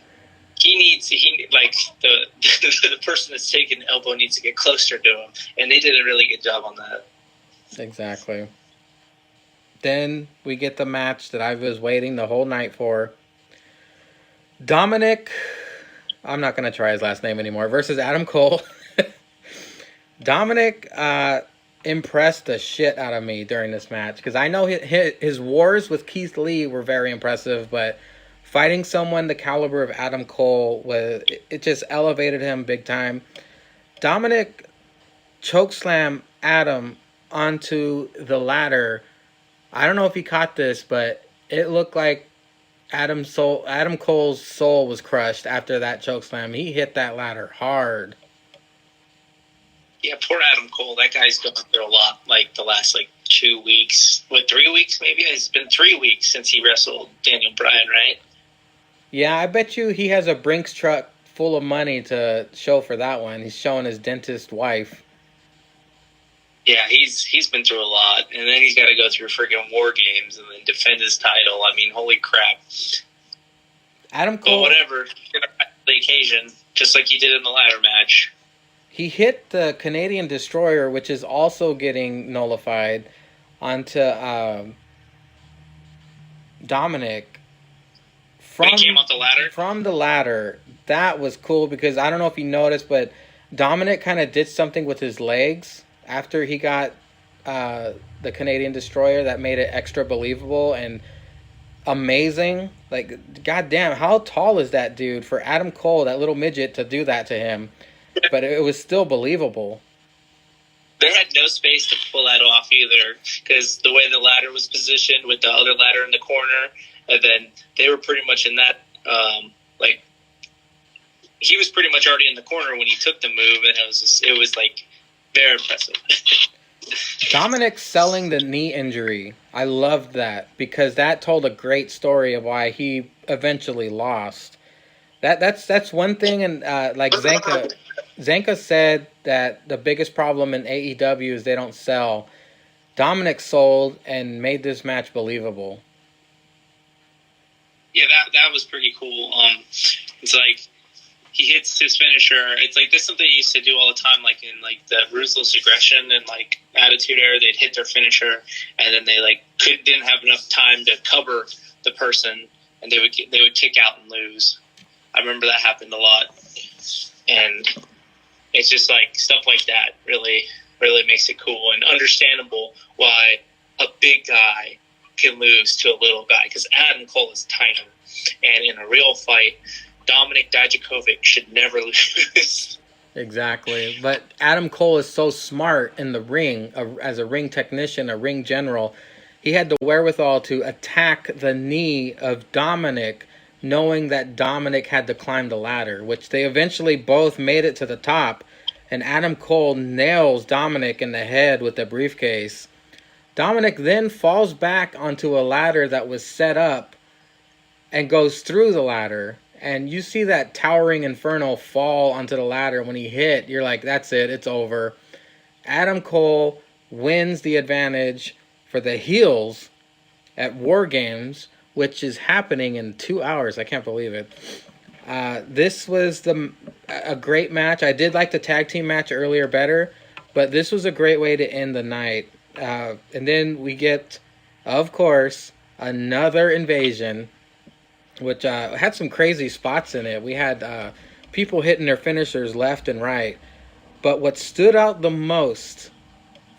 the person that's taking the elbow needs to get closer to him, and they did a really good job on that. Exactly. Then we get the match that I was waiting the whole night for. Dominic, I'm not going to try his last name anymore, versus Adam Cole. Dominic impressed the shit out of me during this match, because I know his wars with Keith Lee were very impressive, but fighting someone the caliber of Adam Cole, it just elevated him big time. Dominic chokeslam Adam onto the ladder. I don't know if he caught this, but it looked like Adam Cole's soul was crushed after that chokeslam. He hit that ladder hard. Yeah, poor Adam Cole. That guy's going through a lot, like the last 2 weeks. 3 weeks maybe? It's been 3 weeks since he wrestled Daniel Bryan, right? Yeah, I bet you he has a Brinks truck full of money to show for that one. He's showing his dentist wife. Yeah, he's been through a lot, and then he's got to go through freaking War Games and then defend his title. I mean, holy crap! Adam Cole, but whatever, the occasion, just like he did in the ladder match. He hit the Canadian Destroyer, which is also getting nullified, onto Dominic. When he came off the ladder? From the ladder. That was cool because I don't know if you noticed, but Dominic kind of did something with his legs after he got the Canadian Destroyer that made it extra believable and amazing. Like, goddamn, how tall is that dude for Adam Cole, that little midget, to do that to him? But it was still believable. They had no space to pull that off either, because the way the ladder was positioned with the other ladder in the corner, and then they were pretty much in that, he was pretty much already in the corner when he took the move, and it was very impressive. Dominic selling the knee injury, I loved that, because that told a great story of why he eventually lost. That's one thing, and Zanka said that the biggest problem in AEW is they don't sell. Dominic sold and made this match believable. Yeah, that was pretty cool. It's like he hits his finisher. It's like this is something they used to do all the time, like in the Ruthless Aggression and Attitude Era. They'd hit their finisher, and then they didn't have enough time to cover the person, and they would kick out and lose. I remember that happened a lot, and it's just stuff like that really, really makes it cool and understandable why a big guy can lose to a little guy, because Adam Cole is tiny, and in a real fight, Dominic Dijakovic should never lose. Exactly, but Adam Cole is so smart in the ring, as a ring technician, a ring general. He had the wherewithal to attack the knee of Dominic, knowing that Dominic had to climb the ladder, which they eventually both made it to the top, and Adam Cole nails Dominic in the head with the briefcase. Dominic then falls back onto a ladder that was set up and goes through the ladder, and you see that towering inferno fall onto the ladder. When he hit, you're like, that's it, it's over. Adam Cole wins the advantage for the heels at War Games, which is happening in 2 hours. I can't believe it. This was a great match. I did like the tag team match earlier better, but this was a great way to end the night. And then we get, of course, another invasion, which had some crazy spots in it. We had people hitting their finishers left and right. But what stood out the most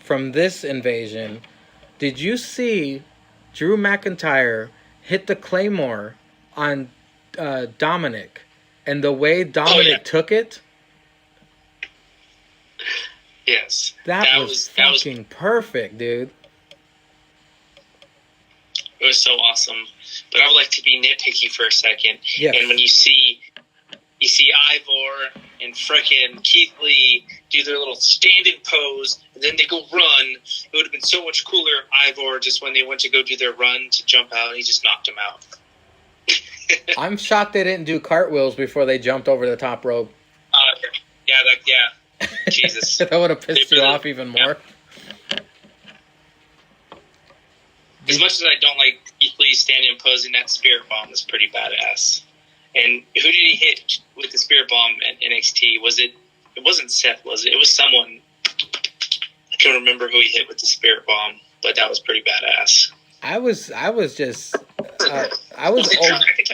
from this invasion, did you see Drew McIntyre hit the Claymore on Dominic, and the way Dominic took it? Yes. That was fucking perfect, dude. It was so awesome. But I would like to be nitpicky for a second. Yeah. And when you see Ivor and frickin' Keith Lee do their little standing pose, and then they go run, it would have been so much cooler if Ivor, just when they went to go do their run to jump out, he just knocked him out. I'm shocked they didn't do cartwheels before they jumped over the top rope. Yeah. Jesus. That would have pissed you off even more. As much as I don't like Keith Lee standing posing, that spirit bomb is pretty badass. And who did he hit with the spirit bomb at NXT? It wasn't Seth, was it? It was someone. I can't remember who he hit with the spirit bomb, but that was pretty badass.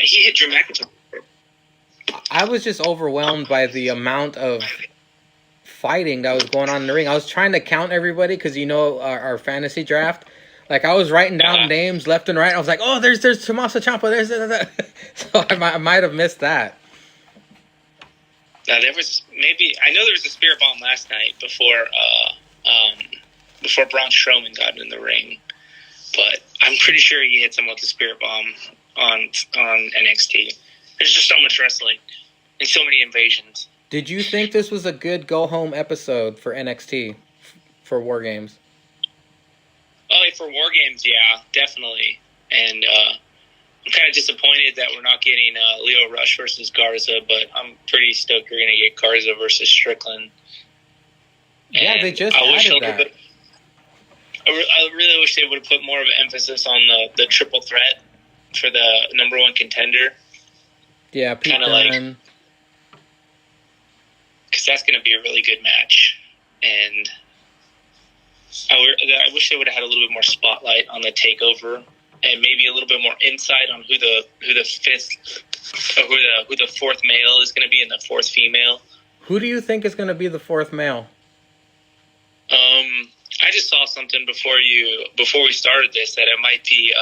He hit Drew McIntyre. I was just overwhelmed by the amount of fighting that was going on in the ring. I was trying to count everybody because our fantasy draft. Like, I was writing down names left and right. I was like, oh, there's Tommaso Ciampa. There's that. So I might have missed that. There was I know there was a spirit bomb last night before Braun Strowman got in the ring, but I'm pretty sure he hit someone with the spirit bomb on NXT. There's just so much wrestling and so many invasions. Did you think this was a good go-home episode for NXT for War Games? Oh, for War Games, yeah, definitely. And I'm kind of disappointed that we're not getting Leo Rush versus Garza, but I'm pretty stoked we're going to get Garza versus Strickland. Yeah, and they just added that. I really wish they would have put more of an emphasis on the triple threat for the number one contender. Yeah, kind of like, because that's going to be a really good match, and I wish they would have had a little bit more spotlight on the takeover, and maybe a little bit more insight on who the fourth male is going to be and the fourth female. Who do you think is going to be the fourth male? I just saw something before we started this that it might be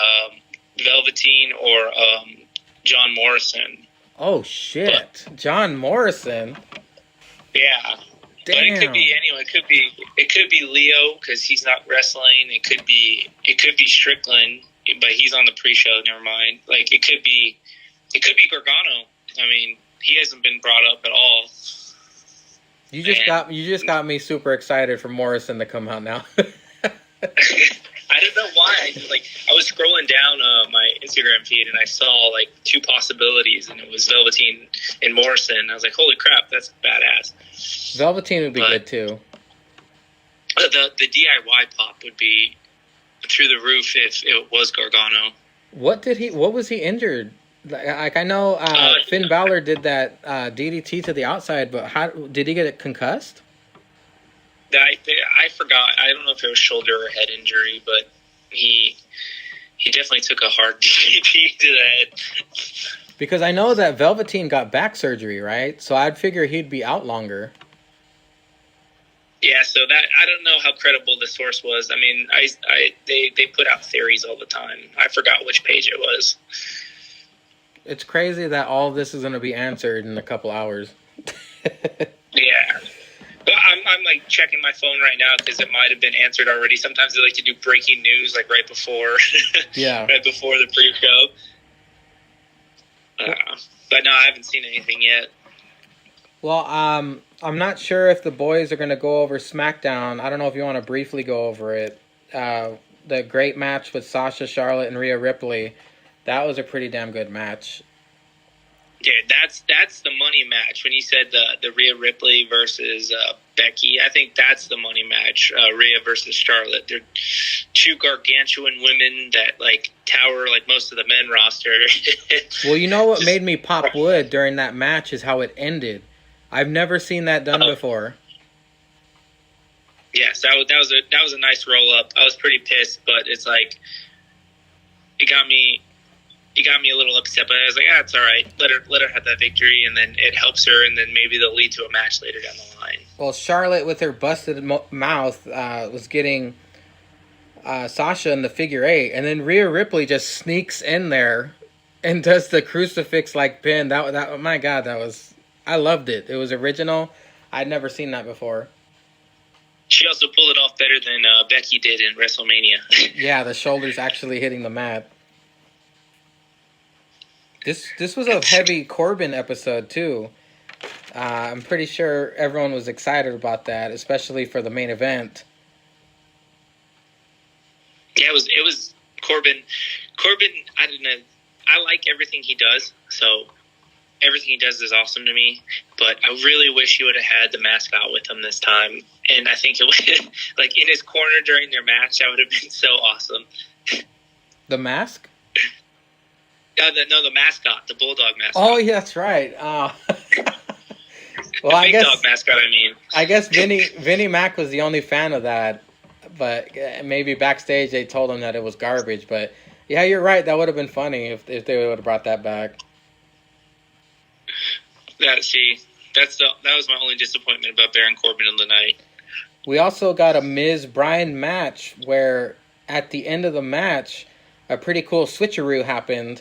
Velveteen or John Morrison. Oh shit, John Morrison. Yeah. Damn. But it could be anyone. It could be Leo because he's not wrestling. It could be Strickland, but he's on the pre-show. Never mind. Like it could be Gargano. I mean, he hasn't been brought up at all. You just got me super excited for Morrison to come out now. I don't know why. I was scrolling down my Instagram feed and I saw like two possibilities, and it was Velveteen and Morrison. I was like, holy crap, that's badass. Velveteen would be good too. The DIY pop would be through the roof if it was Gargano. What was he injured? Like I know Finn Balor did that DDT to the outside, but how did he get it concussed? I forgot. I don't know if it was shoulder or head injury, but he definitely took a hard DDT to the head. Because I know that Velveteen got back surgery, right? So I'd figure he'd be out longer. Yeah, so that I don't know how credible the source was. I mean, they put out theories all the time. I forgot which page it was. It's crazy that all this is going to be answered in a couple hours. Yeah. But I'm like checking my phone right now because it might have been answered already. Sometimes they like to do breaking news like right before, right before the pre-show. But no, I haven't seen anything yet. Well, I'm not sure if the boys are going to go over SmackDown. I don't know if you want to briefly go over it. The great match with Sasha, Charlotte, and Rhea Ripley. That was a pretty damn good match. Yeah, that's the money match. When you said the Rhea Ripley versus Becky, I think that's the money match. Rhea versus Charlotte. They're two gargantuan women that like tower like most of the men roster. Well, you know what made me pop wood during that match is how it ended. I've never seen that done before. Yes, that was a nice roll up. I was pretty pissed, but it's like it got me a little upset, but I was like, it's all right. Let her have that victory, and then it helps her, and then maybe they'll lead to a match later down the line. Well, Charlotte, with her busted mouth, was getting Sasha in the figure 8, and then Rhea Ripley just sneaks in there and does the crucifix-like pin. That oh my God, I loved it. It was original. I'd never seen that before. She also pulled it off better than Becky did in WrestleMania. Yeah, the shoulders actually hitting the mat. This was a heavy Corbin episode too. I'm pretty sure everyone was excited about that, especially for the main event. Yeah, it was Corbin. Corbin, I don't know. I like everything he does, so everything he does is awesome to me. But I really wish he would have had the mascot with him this time. And I think it would, like, in his corner during their match, that would have been so awesome. The mask? The mascot, the Bulldog mascot. Oh, yeah, that's right. Well, the big dog mascot, I mean. I guess Vinnie Mac was the only fan of that, but maybe backstage they told him that it was garbage. But yeah, you're right. That would have been funny if they would have brought that back. That was my only disappointment about Baron Corbin in the night. We also got a Miz Bryan match where at the end of the match, a pretty cool switcheroo happened.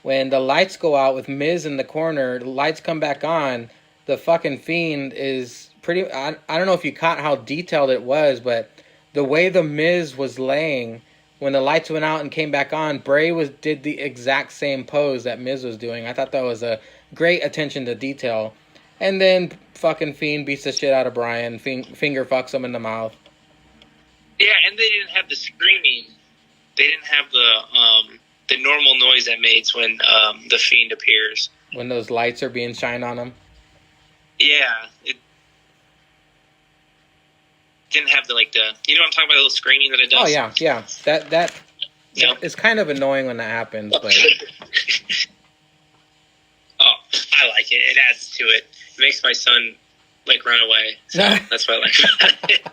When the lights go out with Miz in the corner, the lights come back on. The fucking Fiend is pretty... I don't know if you caught how detailed it was, but the way the Miz was laying, when the lights went out and came back on, Bray did the exact same pose that Miz was doing. I thought that was a great attention to detail. And then fucking Fiend beats the shit out of Bryan. Finger fucks him in the mouth. Yeah, and they didn't have the screaming. They didn't have the normal noise that makes when the Fiend appears. When those lights are being shined on him? Yeah. It didn't have you know what I'm talking about, the little screaming that it does? Oh, yeah. That it's kind of annoying when that happens, but... Oh, I like it. It adds to it. It makes my son, run away. So that's why I like it.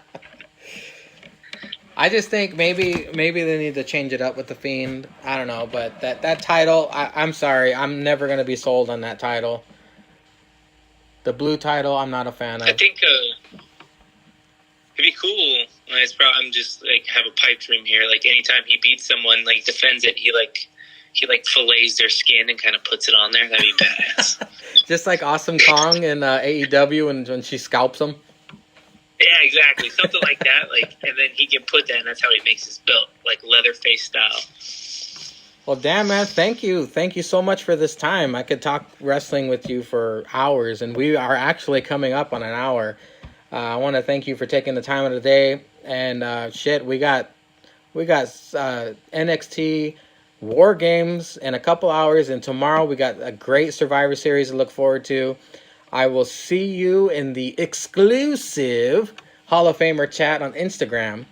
I just think maybe they need to change it up with the Fiend. I don't know, but that title, I'm sorry, I'm never going to be sold on that title. The blue title, I'm not a fan of. I think it'd be cool. I'm just have a pipe dream here. Anytime he beats someone, defends it, he fillets their skin and kind of puts it on there. That'd be badass. Just like Awesome Kong in AEW when she scalps him. Yeah, exactly. Something like that. And then he can put that, and that's how he makes his belt, Leatherface style. Well, damn, man, thank you. Thank you so much for this time. I could talk wrestling with you for hours, and we are actually coming up on an hour. I want to thank you for taking the time of the day. And we got NXT War Games in a couple hours, and tomorrow we got a great Survivor Series to look forward to. I will see you in the exclusive Hall of Famer chat on Instagram.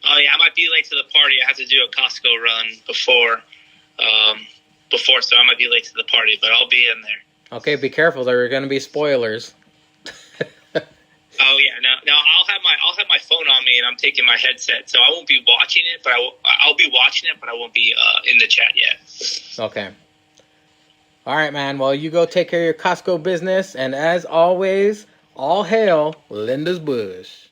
Oh, yeah, I might be late to the party. I have to do a Costco run before, so I might be late to the party, but I'll be in there. Okay, be careful. There are going to be spoilers. Oh yeah, now I'll have my phone on me and I'm taking my headset, so I won't be watching it, but I'll be watching it, but I won't be in the chat yet. Okay. All right, man. Well, you go take care of your Costco business, and as always, all hail Linda's Bush.